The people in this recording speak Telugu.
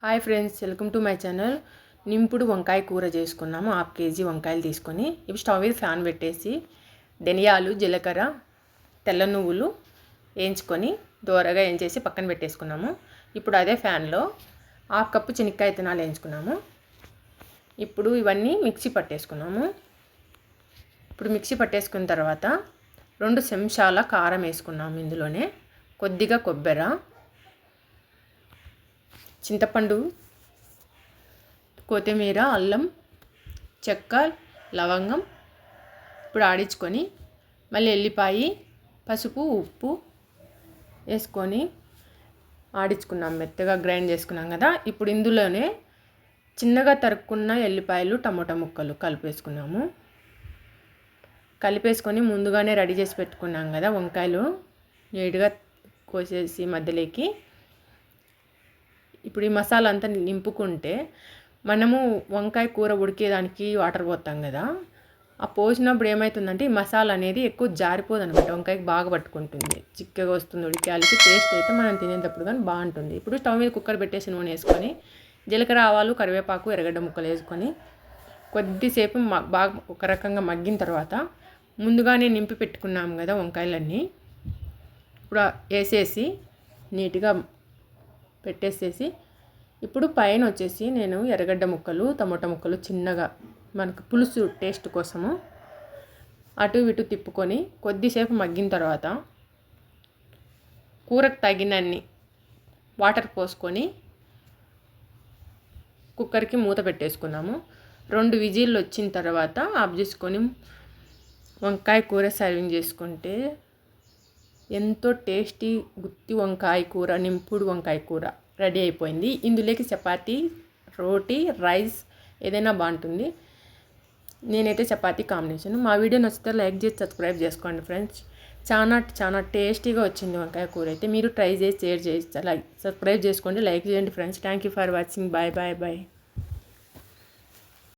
Hi friends, welcome to my channel. నింపుడు వంకాయ కూర చేసుకున్నాము. 1/2 kg వంకాయలు తీసుకొని ఇప్పుడు స్టవ్ మీద ఫ్యాన్ పెట్టేసి ధనియాలు, జీలకర్ర, తెల్ల నువ్వులు వేయించుకొని దోరగా వేయించేసి పక్కన పెట్టేసుకున్నాము. ఇప్పుడు అదే ఫ్యాన్లో 1/2 కప్పు చెనక్కాయ విత్తనాలు వేయించుకున్నాము. ఇప్పుడు ఇవన్నీ మిక్సీ పట్టేసుకున్నాము. ఇప్పుడు మిక్సీ పట్టేసుకున్న తర్వాత 2 చెంచాల కారం వేసుకున్నాము. ఇందులోనే కొద్దిగా కొబ్బరి, చింతపండు, కొత్తిమీర, అల్లం, చెక్క, లవంగం ఇప్పుడు ఆడించుకొని మళ్ళీ ఎల్లిపాయ, పసుపు, ఉప్పు వేసుకొని ఆడించుకున్నాం. మెత్తగా గ్రైండ్ చేసుకున్నాం కదా. ఇప్పుడు ఇందులోనే చిన్నగా తరుక్కున్న ఎల్లిపాయలు, టమోటా ముక్కలు కలిపేసుకున్నాము. కలిపేసుకొని ముందుగానే రెడీ చేసి పెట్టుకున్నాం కదా వంకాయలు నీట్గా కోసేసి మధ్యలోకి ఇప్పుడు ఈ మసాలా అంతా నింపుకుంటే మనము వంకాయ కూర ఉడికేదానికి వాటర్ పోతాం కదా. ఆ పోసినప్పుడు ఏమవుతుందంటే ఈ మసాలా అనేది ఎక్కువ జారిపోదు అనమాట. వంకాయకి బాగా పట్టుకుంటుంది, చిక్కగా వస్తుంది. ఉడికేయాలకి టేస్ట్ అయితే మనం తినేటప్పుడు కానీ బాగుంటుంది. ఇప్పుడు స్టవ్ మీద కుక్కర్ పెట్టేసి నూనె వేసుకొని జీలకర్ర, ఆవాలు, కరివేపాకు, ఎర్రగడ్డ ముక్కలు వేసుకొని కొద్దిసేపు బాగా ఒక రకంగా మగ్గిన తర్వాత ముందుగానే నింపి పెట్టుకున్నాం కదా వంకాయలన్నీ ఇప్పుడు వేసేసి నీట్గా పెట్టేసేసి ఇప్పుడు పైన వచ్చేసి నేను ఎర్రగడ్డ ముక్కలు, టమోటా ముక్కలు చిన్నగా మనకు పులుసు టేస్ట్ కోసము అటు ఇటు తిప్పుకొని కొద్దిసేపు మగ్గిన తర్వాత కూరకు తగినన్ని వాటర్ పోసుకొని కుక్కర్కి మూత పెట్టేసుకున్నాము. 2 విజిల్లు వచ్చిన తర్వాత ఆఫ్ చేసుకొని వంకాయ కూర సర్వింగ్ చేసుకుంటే ఎంతో టేస్టీ గుత్తి వంకాయ కూర, నింపుడు వంకాయ కూర రెడీ అయిపోయింది. ఇందులోకి చపాతీ, రోటీ, రైస్ ఏదైనా బాగుంటుంది. నేనైతే చపాతీ కాంబినేషన్. మా వీడియో నచ్చితే లైక్ చేసి సబ్స్క్రైబ్ చేసుకోండి ఫ్రెండ్స్. చాలా టేస్టీగా వచ్చింది వంకాయ కూర అయితే. మీరు ట్రై చేసి షేర్ చేసి సబ్స్క్రైబ్ చేసుకోండి, లైక్ చేయండి friends. Thank you for watching. Bye.